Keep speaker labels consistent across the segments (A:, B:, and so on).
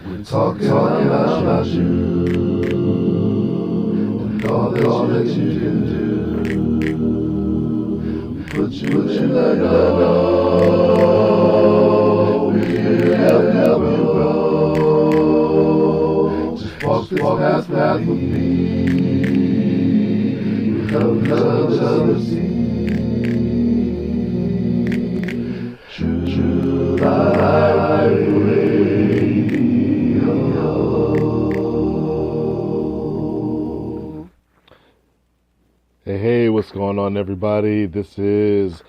A: We're talking about you and all that you can do. We put you in the know. We can help you grow. Just walk this path with me. We help each other see. True life radio.
B: Hey, what's going on, everybody? This is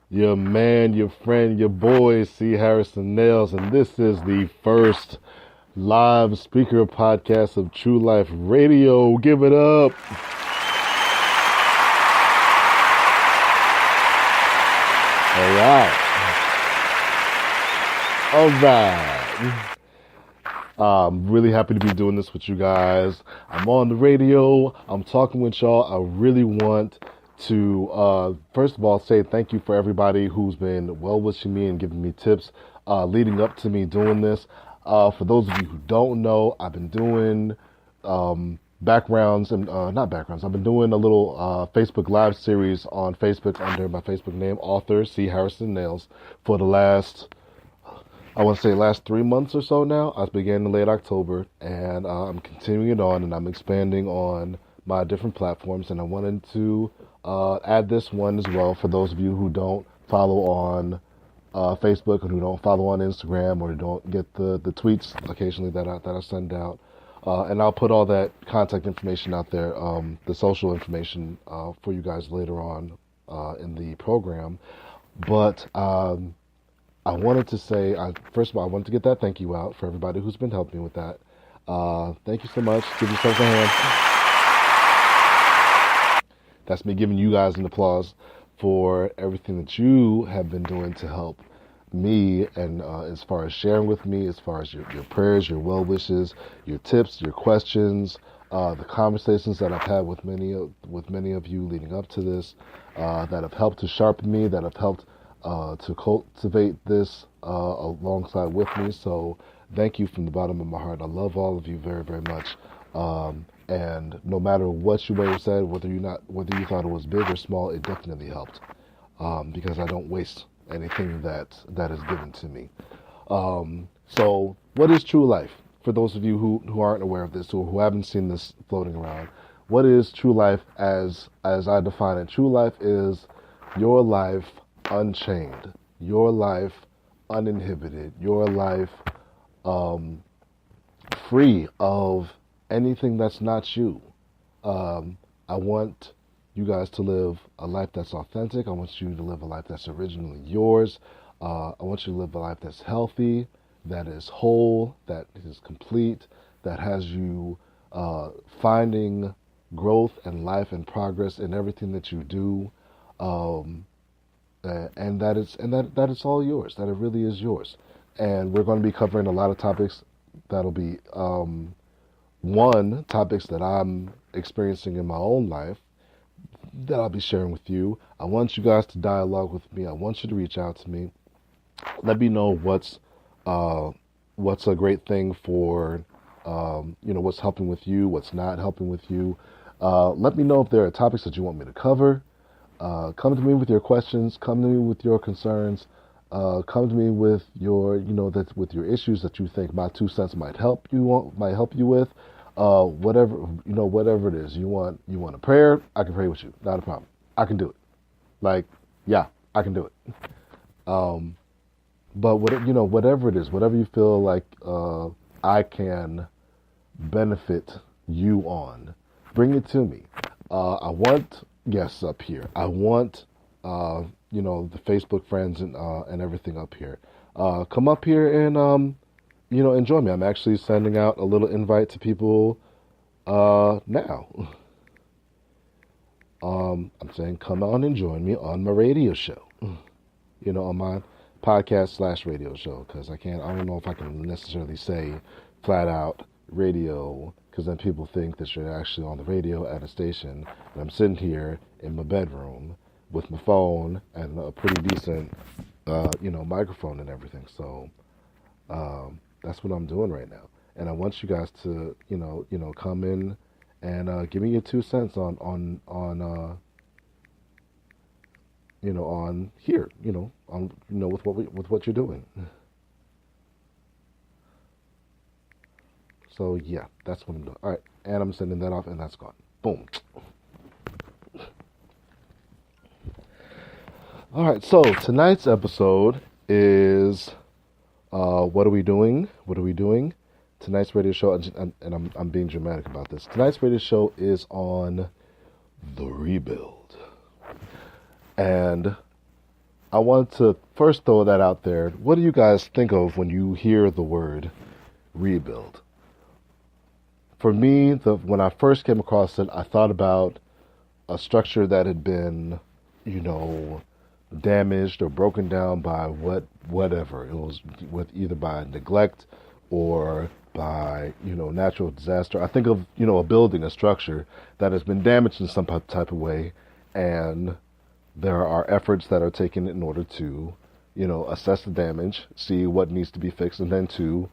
B: your man, your friend, your boy, C.Harrison Nails, and this is the first live speaker podcast of True Life Radio. Give it up. All right. I'm really happy to be doing this with you guys. I'm on the radio. I'm talking with y'all. I really want to, first of all, say thank you for everybody who's been well-wishing me and giving me tips leading up to me doing this. For those of you who don't know, I've been doing backgrounds and not backgrounds. I've been doing a little Facebook Live series on Facebook under my Facebook name, author C.Harrison Nails, for the last 3 months or so now. I began in late October, and I'm continuing it on, and I'm expanding on my different platforms, and I wanted to add this one as well for those of you who don't follow on Facebook and who don't follow on Instagram or don't get the tweets occasionally that I send out. And I'll put all that contact information out there, the social information for you guys later on in the program. But I wanted to say, first of all, I wanted to get that thank you out for everybody who's been helping me with that. Thank you so much. Give yourself a hand. That's me giving you guys an applause for everything that you have been doing to help me, and as far as sharing with me, as far as your prayers, your well wishes, your tips, your questions, the conversations that I've had with many of you leading up to this, that have helped to sharpen me, that have helped to cultivate this alongside with me. So thank you from the bottom of my heart. I love all of you very, very much. And no matter what you may have said, whether you thought it was big or small, it definitely helped. Because I don't waste anything that is given to me. So what is true life? For those of you who aren't aware of this or who haven't seen this floating around, what is true life as I define it? True life is your life unchained, your life uninhibited, your life free of anything that's not you. I want you guys to live a life that's authentic. I want you to live a life that's originally yours. I want you to live a life that's healthy, that is whole, that is complete, that has you finding growth and life and progress in everything that you do. And that it's all yours, that it really is yours. And we're going to be covering a lot of topics. That'll be topics that I'm experiencing in my own life that I'll be sharing with you. I want you guys to dialogue with me. I want you to reach out to me. Let me know what's a great thing for what's helping with you, what's not helping with you. Let me know if there are topics that you want me to cover. Come to me with your questions. Come to me with your concerns. Come to me with your, with your issues that you think my 2 cents might help you with. Whatever it is. You want a prayer? I can pray with you. Not a problem. I can do it. I can do it. But whatever it is, whatever you feel like I can benefit you on, bring it to me. I want guests up here. I want the Facebook friends and everything up here. Come up here and and join me. I'm actually sending out a little invite to people now. I'm saying come on and join me on my radio show. On my podcast / radio show, because I don't know if I can necessarily say flat out radio, because then people think that you're actually on the radio at a station, and I'm sitting here in my bedroom with my phone and a pretty decent, microphone and everything. So that's what I'm doing right now. and I want you guys to, come in and give me your 2 cents on here, with what you're doing. So yeah, that's what I'm doing. All right, and I'm sending that off, and that's gone. Boom. All right, so tonight's episode is what are we doing? What are we doing? Tonight's radio show, and I'm being dramatic about this. Tonight's radio show is on the rebuild, and I want to first throw that out there. What do you guys think of when you hear the word rebuild? For me, when I first came across it, I thought about a structure that had been, damaged or broken down by whatever. It was either by neglect or by, natural disaster. I think of, a building, a structure that has been damaged in some type of way, and there are efforts that are taken in order to, assess the damage, see what needs to be fixed, and then to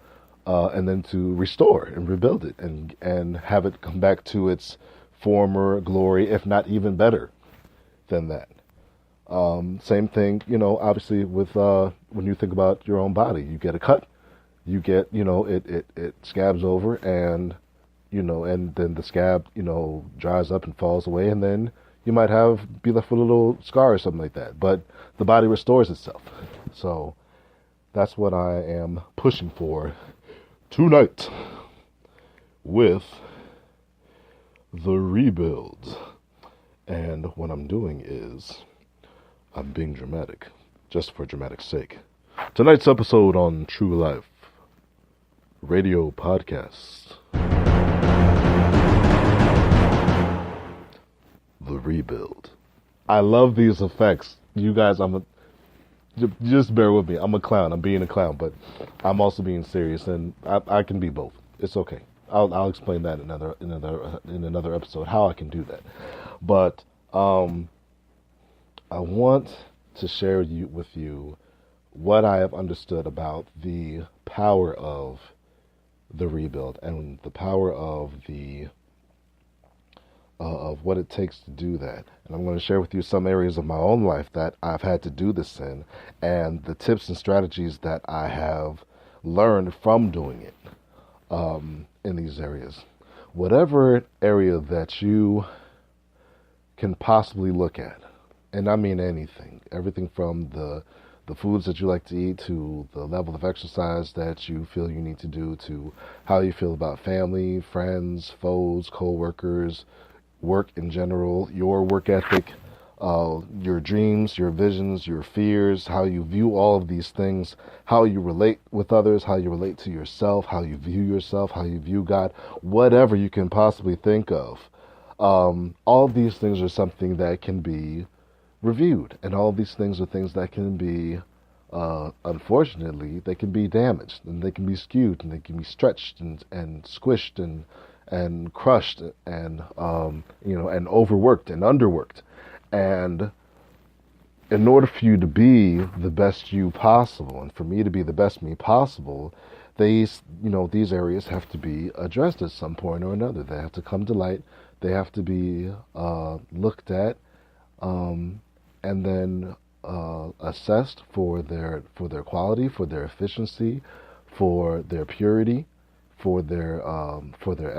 B: restore and rebuild it and have it come back to its former glory, if not even better than that. Same thing, obviously with when you think about your own body, you get a cut, you get, it scabs over, and then the scab, dries up and falls away, and then you might be left with a little scar or something like that. But the body restores itself. So that's what I am pushing for tonight with the rebuild. And what I'm doing is I'm being dramatic, just for dramatic's sake. Tonight's episode on True Life Radio Podcast. The rebuild. I love these effects. You guys, just bear with me. I'm a clown. I'm being a clown, but I'm also being serious, and I can be both. It's okay. I'll explain that in another episode how I can do that. But I want to share with you what I have understood about the power of the rebuild and the power of what it takes to do that. And I'm going to share with you some areas of my own life that I've had to do this in, and the tips and strategies that I have learned from doing it in these areas. Whatever area that you can possibly look at, and I mean anything, everything from the foods that you like to eat, to the level of exercise that you feel you need to do, to how you feel about family, friends, foes, co-workers, work in general, your work ethic, your dreams, your visions, your fears, how you view all of these things, how you relate with others, how you relate to yourself, how you view yourself, how you view God, whatever you can possibly think of. All of these things are something that can be reviewed, and all of these things are things that can be, unfortunately, they can be damaged, and they can be skewed, and they can be stretched and squished and crushed and and overworked and underworked. And in order for you to be the best you possible, and for me to be the best me possible, these areas have to be addressed at some point or another. They have to come to light. They have to be looked at, and then assessed for their quality, for their efficiency, for their purity, for their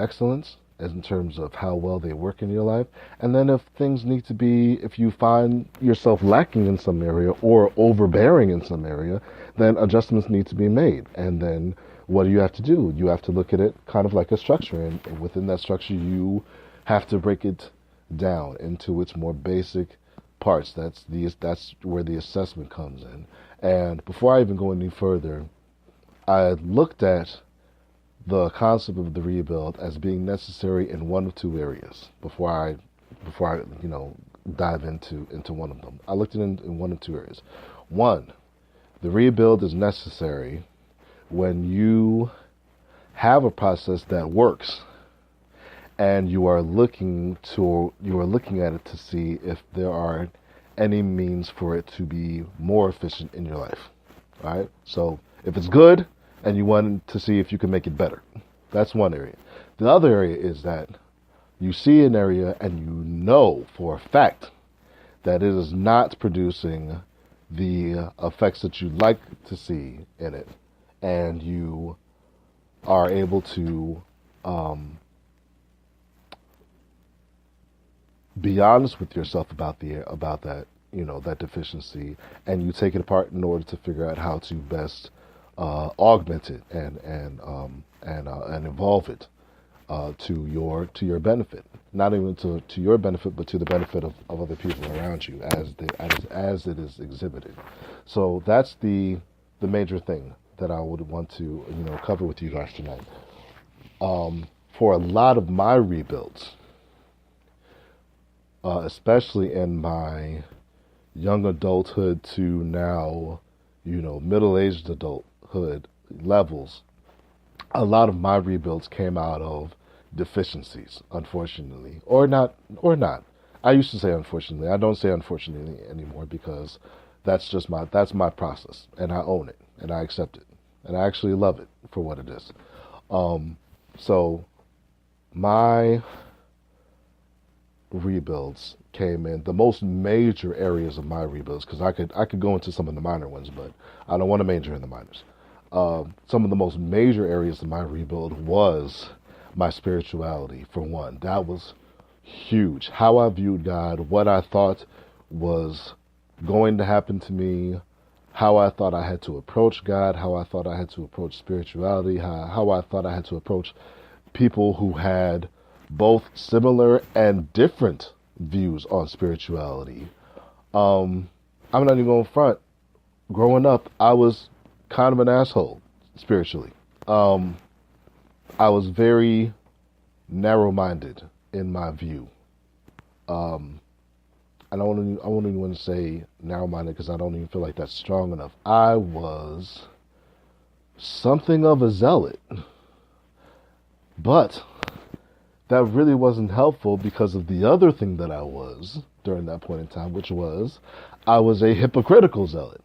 B: excellence, as in terms of how well they work in your life. And then if you find yourself lacking in some area or overbearing in some area, then adjustments need to be made. And then what do you have to do? You have to look at it kind of like a structure, and within that structure you have to break it down into its more basic parts. That's where the assessment comes in. And before I even go any further, I looked at the concept of the rebuild as being necessary in one of two areas before I dive into one of them. I looked at it in one of two areas. One, the rebuild is necessary when you have a process that works, and you are looking at it to see if there are any means for it to be more efficient in your life. All right? So if it's good and you want to see if you can make it better. That's one area. The other area is that you see an area and you know for a fact that it is not producing the effects that you'd like to see in it, and you are able to be honest with yourself about that, that deficiency, and you take it apart in order to figure out how to best augment it and evolve it to your benefit, not even to your benefit, but to the benefit of other people around you as it is exhibited. So that's the major thing that I would want to cover with you guys tonight. For a lot of my rebuilds, especially in my young adulthood to now, middle-aged adulthood levels, a lot of my rebuilds came out of deficiencies, unfortunately, or not. I used to say unfortunately. I don't say unfortunately anymore because that's my process, and I own it, and I accept it, and I actually love it for what it is. So my rebuilds came in the most major areas of my rebuilds, because I could go into some of the minor ones, but I don't want to major in the minors. Some of the most major areas of my rebuild was my spirituality, for one. That was huge. How I viewed God, what I thought was going to happen to me, how I thought I had to approach God, how I thought I had to approach spirituality, how I thought I had to approach people who had both similar and different views on spirituality. I'm not even going to front. Growing up, I was kind of an asshole spiritually. I was very narrow-minded in my view. I don't even want to say narrow-minded because I don't even feel like that's strong enough. I was something of a zealot, but that really wasn't helpful because of the other thing that I was during that point in time, which was I was a hypocritical zealot.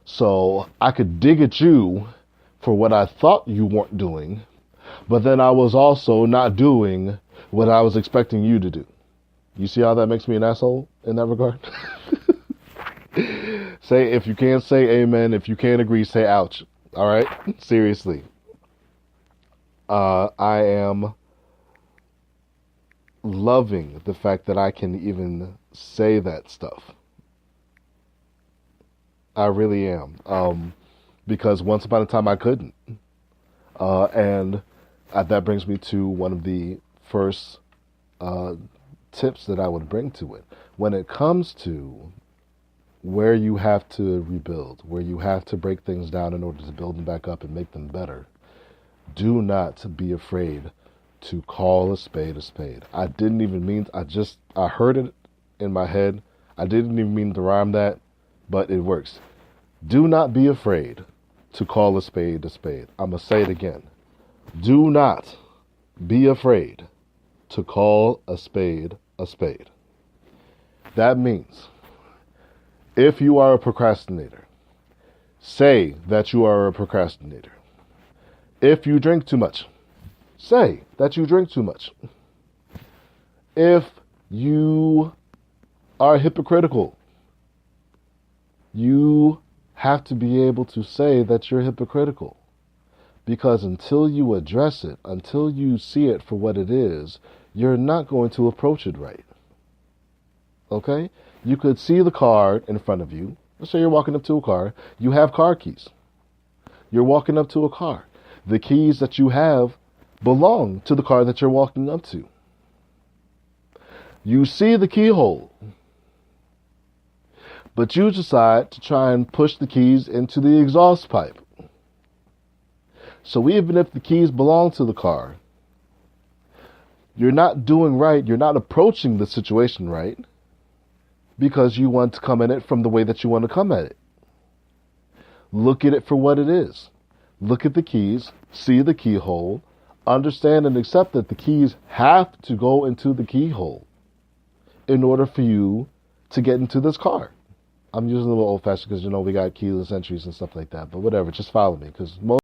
B: So I could dig at you for what I thought you weren't doing, but then I was also not doing what I was expecting you to do. You see how that makes me an asshole in that regard? Say, if you can't say amen, if you can't agree, say ouch. All right? Seriously. I am loving the fact that I can even say that stuff. I really am. Because once upon a time I couldn't. And that brings me to one of the first tips that I would bring to it. When it comes to where you have to rebuild, where you have to break things down in order to build them back up and make them better, do not be afraid to call a spade a spade. I didn't even mean, I heard it in my head. I didn't even mean to rhyme that, but it works. Do not be afraid to call a spade a spade. I'm going to say it again. Do not be afraid to call a spade a spade. That means if you are a procrastinator, say that you are a procrastinator. If you drink too much, say that you drink too much. If you are hypocritical, you have to be able to say that you're hypocritical. Because until you address it, until you see it for what it is, you're not going to approach it right. Okay? You could see the car in front of you. Let's say you're walking up to a car. You have car keys. You're walking up to a car. The keys that you have belong to the car that you're walking up to. You see the keyhole, but you decide to try and push the keys into the exhaust pipe. So even if the keys belong to the car, you're not doing right, you're not approaching the situation right, because you want to come at it from the way that you want to come at it. Look at it for what it is. Look at the keys, see the keyhole, understand and accept that the keys have to go into the keyhole in order for you to get into this car. I'm using a little old-fashioned because, we got keyless entries and stuff like that. But whatever, just follow me. Because most